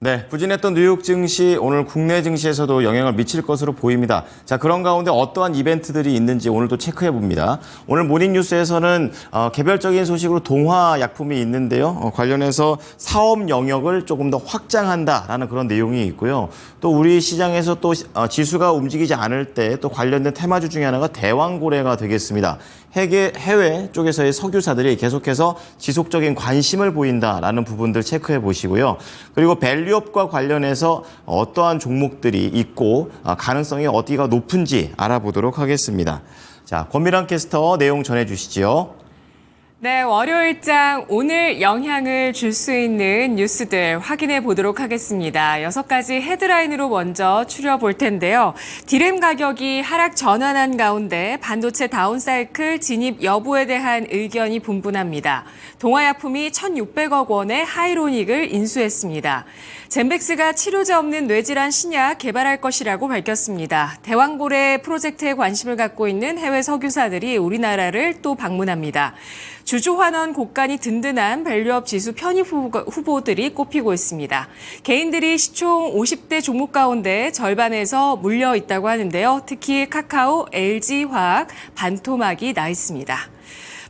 네, 부진했던 뉴욕 증시 오늘 국내 증시에서도 영향을 미칠 것으로 보입니다. 자, 그런 가운데 어떠한 이벤트들이 있는지 오늘도 체크해 봅니다. 오늘 모닝뉴스에서는 개별적인 소식으로 동화약품이 있는데요. 관련해서 사업 영역을 조금 더 확장한다라는 그런 내용이 있고요. 또 우리 시장에서 또 지수가 움직이지 않을 때 또 관련된 테마주 중에 하나가 대왕고래가 되겠습니다. 해외 쪽에서의 석유사들이 계속해서 지속적인 관심을 보인다라는 부분들 체크해 보시고요. 그리고 밸류업과 관련해서 어떠한 종목들이 있고 가능성이 어디가 높은지 알아보도록 하겠습니다. 자, 권미랑 캐스터 내용 전해주시죠. 네, 월요일장 오늘 영향을 줄 수 있는 뉴스들 확인해 보도록 하겠습니다. 6가지 헤드라인으로 먼저 추려볼 텐데요. 디램 가격이 하락 전환한 가운데 반도체 다운사이클 진입 여부에 대한 의견이 분분합니다. 동화약품이 1,600억 원의 하이로닉을 인수했습니다. 젠백스가 치료제 없는 뇌질환 신약 개발할 것이라고 밝혔습니다. 대왕고래 프로젝트에 관심을 갖고 있는 해외 석유사들이 우리나라를 또 방문합니다. 주주환원 곳간이 든든한 밸류업 지수 편입 후보들이 꼽히고 있습니다. 개인들이 시총 50대 종목 가운데 절반에서 물려 있다고 하는데요. 특히 카카오, LG화학, 반토막이 나 있습니다.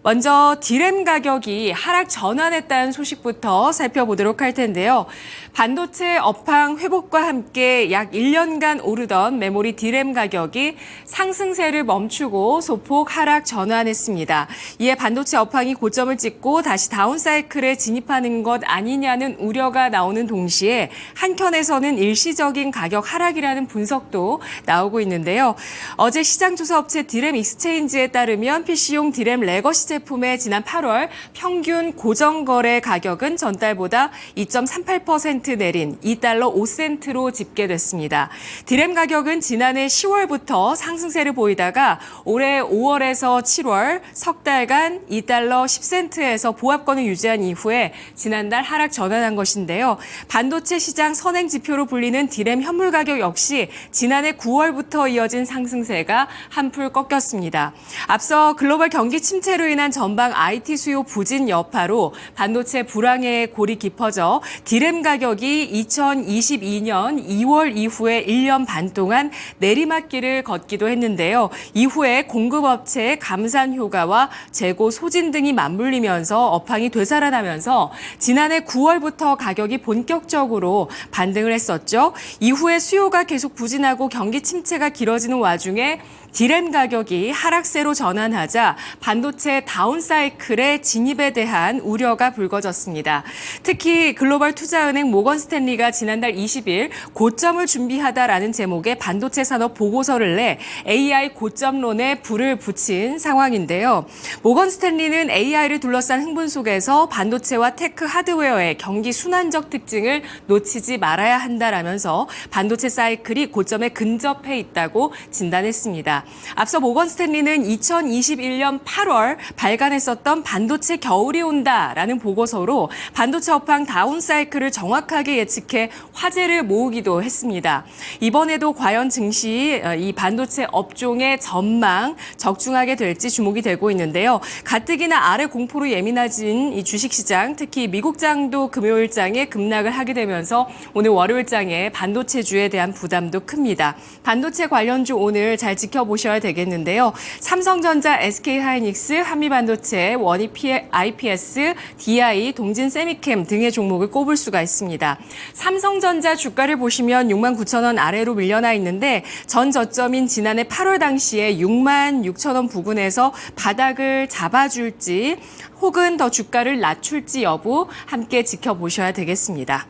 먼저 디램 가격이 하락 전환했다는 소식부터 살펴보도록 할 텐데요. 반도체 업황 회복과 함께 약 1년간 오르던 메모리 디램 가격이 상승세를 멈추고 소폭 하락 전환했습니다. 이에 반도체 업황이 고점을 찍고 다시 다운사이클에 진입하는 것 아니냐는 우려가 나오는 동시에 한켠에서는 일시적인 가격 하락이라는 분석도 나오고 있는데요. 어제 시장조사업체 디램 익스체인지에 따르면 PC용 디램 레거시 제품의 지난 8월 평균 고정거래 가격은 전달보다 2.38% 내린 2달러 5센트로 집계됐습니다. 디램 가격은 지난해 10월부터 상승세를 보이다가 올해 5월에서 7월 석 달간 2달러 10센트에서 보합권을 유지한 이후에 지난달 하락 전환한 것인데요. 반도체 시장 선행 지표로 불리는 디램 현물 가격 역시 지난해 9월부터 이어진 상승세가 한풀 꺾였습니다. 앞서 글로벌 경기 침체로 인한 전방 IT 수요 부진 여파로 반도체 불황의 골이 깊어져 디램 가격이 2022년 2월 이후에 1년 반 동안 내리막길을 걷기도 했는데요. 이후에 공급업체의 감산 효과와 재고 소진 등이 맞물리면서 업황이 되살아나면서 지난해 9월부터 가격이 본격적으로 반등을 했었죠. 이후에 수요가 계속 부진하고 경기 침체가 길어지는 와중에 디램 가격이 하락세로 전환하자 반도체 다운사이클의 진입에 대한 우려가 불거졌습니다. 특히 글로벌 투자은행 모건 스탠리가 지난달 20일 고점을 준비하다라는 제목의 반도체 산업 보고서를 내 AI 고점론에 불을 붙인 상황인데요. 모건 스탠리는 AI를 둘러싼 흥분 속에서 반도체와 테크 하드웨어의 경기 순환적 특징을 놓치지 말아야 한다라면서 반도체 사이클이 고점에 근접해 있다고 진단했습니다. 앞서 모건 스탠리는 2021년 8월 발간했었던 반도체 겨울이 온다라는 보고서로 반도체 업황 다운사이클을 정확하게 예측해 화제를 모으기도 했습니다. 이번에도 과연 증시 이 반도체 업종의 전망 적중하게 될지 주목이 되고 있는데요. 가뜩이나 아래 공포로 예민해진 이 주식시장, 특히 미국장도 금요일장에 급락을 하게 되면서 오늘 월요일장에 반도체주에 대한 부담도 큽니다. 반도체 관련주 오늘 잘 지켜보셔야 되겠는데요. 삼성전자, SK하이닉스, 한미반도체, 원희 IPS, DI, 동진세미캠 등의 종목을 꼽을 수가 있습니다. 삼성전자 주가를 보시면 69,000원 아래로 밀려나 있는데 전 저점인 지난해 8월 당시에 66,000원 부근에서 바닥을 잡아줄지 혹은 더 주가를 낮출지 여부 함께 지켜보셔야 되겠습니다.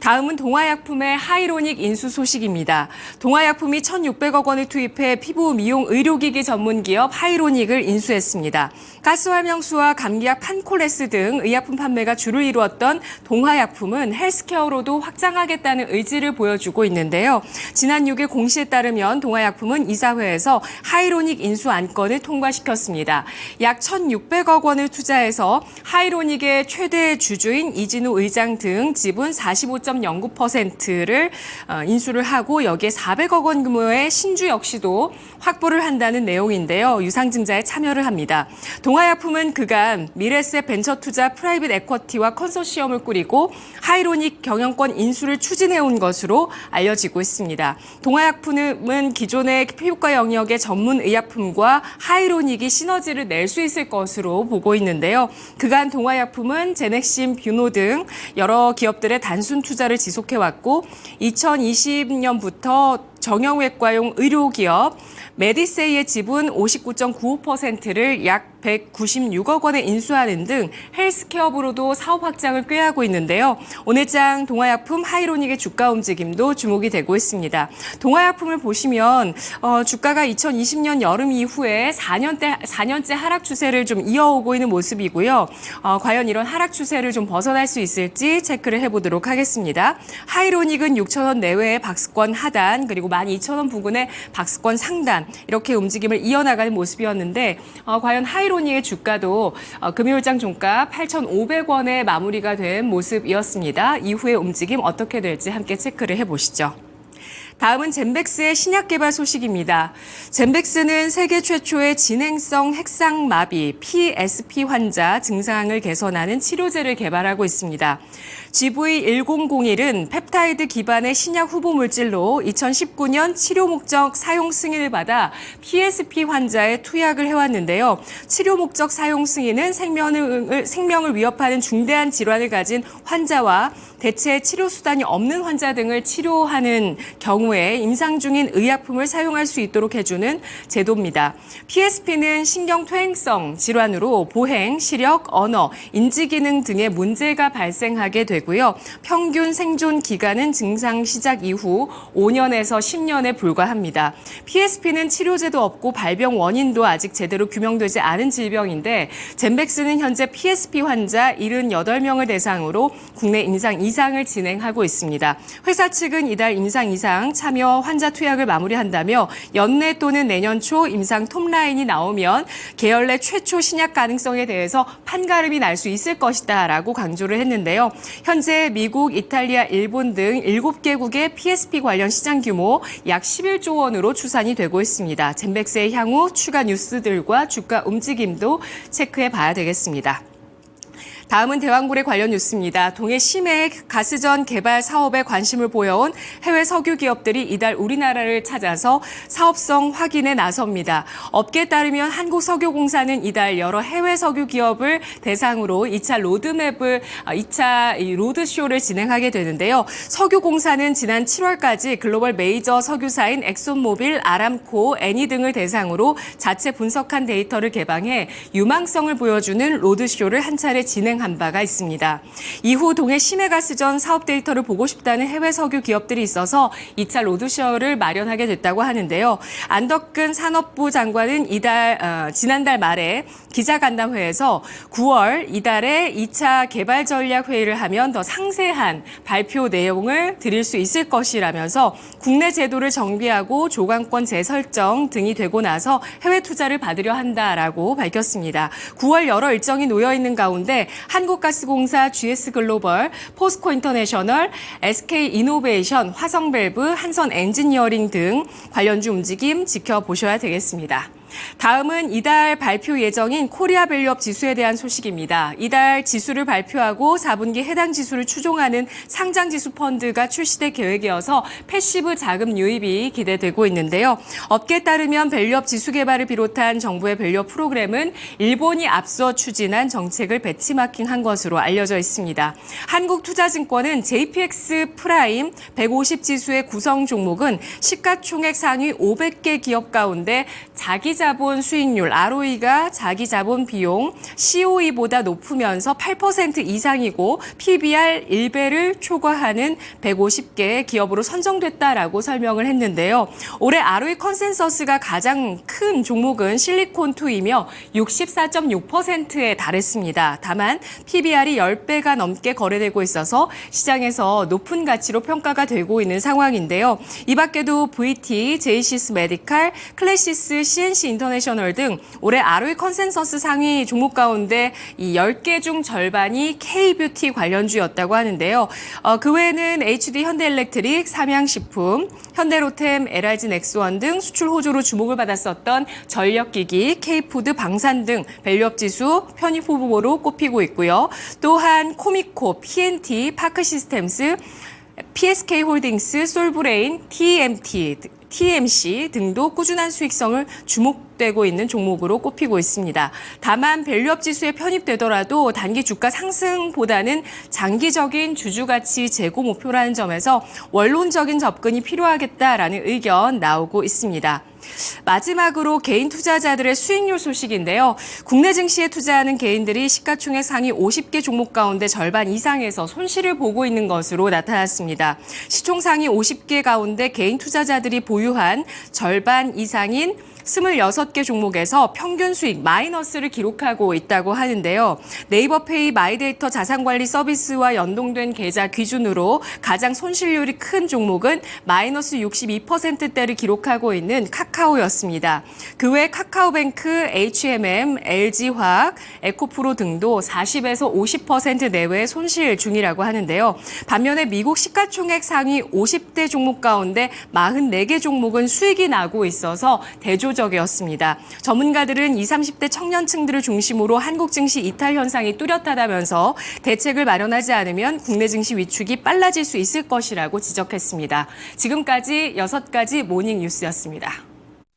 다음은 동화약품의 하이로닉 인수 소식입니다. 동화약품이 1,600억 원을 투입해 피부 미용 의료기기 전문기업 하이로닉을 인수했습니다. 가스활명수와 감기약 판콜레스 등 의약품 판매가 주를 이루었던 동화약품은 헬스케어로도 확장하겠다는 의지를 보여주고 있는데요. 지난 6일 공시에 따르면 동화약품은 이사회에서 하이로닉 인수 안건을 통과시켰습니다. 약 1,600억 원을 투자해서 하이로닉의 최대 주주인 이진우 의장 등 지분 45% 45.09%를 인수를 하고 여기에 400억 원 규모의 신주 역시도 확보를 한다는 내용인데요. 유상증자에 참여를 합니다. 동아약품은 그간 미래세 벤처투자 프라이빗 에쿼티와 컨소시엄을 꾸리고 하이로닉 경영권 인수를 추진해온 것으로 알려지고 있습니다. 동아약품은 기존의 피부과 영역의 전문 의약품과 하이로닉이 시너지를 낼 수 있을 것으로 보고 있는데요. 그간 동아약품은 제넥신, 뷰노 등 여러 기업들의 단순 투자를 지속해왔고 2020년부터 정형외과용 의료기업 메디세이의 지분 59.95%를 약 196억 원에 인수하는 등 헬스케어부로도 사업 확장을 꾀하고 있는데요. 오늘장 동아약품 하이로닉의 주가 움직임도 주목이 되고 있습니다. 동아약품을 보시면 주가가 2020년 여름 이후에 4년째 하락 추세를 좀 이어오고 있는 모습이고요. 과연 이런 하락 추세를 좀 벗어날 수 있을지 체크를 해보도록 하겠습니다. 하이로닉은 6,000원 내외의 박스권 하단 그리고 12,000원 부근의 박스권 상단 이렇게 움직임을 이어나가는 모습이었는데 과연 하이로닉의 주가도 금요일장 종가 8,500원에 마무리가 된 모습이었습니다. 이후의 움직임 어떻게 될지 함께 체크를 해보시죠. 다음은 젠백스의 신약 개발 소식입니다. 젠백스는 세계 최초의 진행성 핵상마비 PSP 환자 증상을 개선하는 치료제를 개발하고 있습니다. GV1001은 펩타이드 기반의 신약 후보 물질로 2019년 치료 목적 사용 승인을 받아 PSP 환자에 투약을 해왔는데요. 치료 목적 사용 승인은 생명을 위협하는 중대한 질환을 가진 환자와 대체 치료 수단이 없는 환자 등을 치료하는 경우에 임상 중인 의약품을 사용할 수 있도록 해주는 제도입니다. PSP는 신경 퇴행성 질환으로 보행, 시력, 언어, 인지 기능 등의 문제가 발생하게 되고요. 평균 생존 기간은 증상 시작 이후 5년에서 10년에 불과합니다. PSP는 치료제도 없고 발병 원인도 아직 제대로 규명되지 않은 질병인데 젠백스는 현재 PSP 환자 78명을 대상으로 국내 임상 이상을 진행하고 있습니다. 회사 측은 이달 임상 이상 참여 환자 투약을 마무리한다며 연내 또는 내년 초 임상 톱라인이 나오면 계열 내 최초 신약 가능성에 대해서 판가름이 날 수 있을 것이다 라고 강조를 했는데요. 현재 미국, 이탈리아, 일본 등 7개국의 PSP 관련 시장 규모 약 11조 원으로 추산이 되고 있습니다. 젠백스의 향후 추가 뉴스들과 주가 움직임도 체크해 봐야 되겠습니다. 다음은 대왕불의 관련 뉴스입니다. 동해 심해 가스전 개발 사업에 관심을 보여온 해외 석유 기업들이 이달 우리나라를 찾아서 사업성 확인에 나섭니다. 업계에 따르면 한국석유공사는 이달 여러 해외 석유 기업을 대상으로 2차 로드쇼를 진행하게 되는데요. 석유공사는 지난 7월까지 글로벌 메이저 석유사인 엑손모빌, 아람코, 애니 등을 대상으로 자체 분석한 데이터를 개방해 유망성을 보여주는 로드쇼를 한 차례 진행한 바가 있습니다. 이후 동해 심해가스전 사업 데이터를 보고 싶다는 해외 석유 기업들이 있어서 2차 로드쇼를 마련하게 됐다고 하는데요. 안덕근 산업부 장관은 지난달 말에 기자간담회에서 9월 이달에 2차 개발 전략 회의를 하면 더 상세한 발표 내용을 드릴 수 있을 것이라면서 국내 제도를 정비하고 조강권 재설정 등이 되고 나서 해외 투자를 받으려 한다라고 밝혔습니다. 9월 여러 일정이 놓여 있는 가운데 한국가스공사, GS글로벌, 포스코인터내셔널, SK이노베이션, 화성밸브, 한선엔지니어링 등 관련주 움직임 지켜보셔야 되겠습니다. 다음은 이달 발표 예정인 코리아 밸류업 지수에 대한 소식입니다. 이달 지수를 발표하고 4분기 해당 지수를 추종하는 상장지수 펀드가 출시될 계획이어서 패시브 자금 유입이 기대되고 있는데요. 업계에 따르면 밸류업 지수 개발을 비롯한 정부의 밸류업 프로그램은 일본이 앞서 추진한 정책을 배치마킹한 것으로 알려져 있습니다. 한국투자증권은 JPX 프라임 150 지수의 구성 종목은 시가총액 상위 500개 기업 가운데 자기 자본 수익률 ROE가 자기 자본 비용 COE보다 높으면서 8% 이상이고 PBR 1배를 초과하는 150개 기업으로 선정됐다라고 설명을 했는데요. 올해 ROE 컨센서스가 가장 큰 종목은 실리콘2이며 64.6%에 달했습니다. 다만 PBR이 10배가 넘게 거래되고 있어서 시장에서 높은 가치로 평가가 되고 있는 상황인데요. 이 밖에도 VT, 제이시스 메디칼, 클래시스 CNC 인터내셔널 등 올해 ROE 컨센서스 상위 종목 가운데 이 10개 중 절반이 K뷰티 관련주였다고 하는데요. 그 외에는 HD 현대일렉트릭, 삼양식품, 현대로템, LRG 넥스원 등 수출 호조로 주목을 받았었던 전력기기, K푸드, 방산 등 밸류업 지수 편입 후보로 꼽히고 있고요. 또한 코미코, PNT, 파크시스템스, PSK홀딩스, 솔브레인, TMC 등도 꾸준한 수익성을 주목되고 있는 종목으로 꼽히고 있습니다. 다만 밸류업 지수에 편입되더라도 단기 주가 상승보다는 장기적인 주주가치 제고 목표라는 점에서 원론적인 접근이 필요하겠다라는 의견 나오고 있습니다. 마지막으로 개인 투자자들의 수익률 소식인데요. 국내 증시에 투자하는 개인들이 시가총액 상위 50개 종목 가운데 절반 이상에서 손실을 보고 있는 것으로 나타났습니다. 시총 상위 50개 가운데 개인 투자자들이 보유한 절반 이상인 26개 종목에서 평균 수익 마이너스를 기록하고 있다고 하는데요. 네이버페이 마이데이터 자산관리 서비스와 연동된 계좌 기준으로 가장 손실률이 큰 종목은 마이너스 62%대를 기록하고 있는 카카오였습니다. 그 외 카카오뱅크, H&M, LG화학, 에코프로 등도 40에서 50% 내외의 손실 중이라고 하는데요. 반면에 미국 시가총액 상위 50대 종목 가운데 44개 종목은 수익이 나고 있어서 대조적이었습니다. 전문가들은 20, 30대 청년층들을 중심으로 한국 증시 이탈 현상이 뚜렷하다면서 대책을 마련하지 않으면 국내 증시 위축이 빨라질 수 있을 것이라고 지적했습니다. 지금까지 6가지 모닝 뉴스였습니다.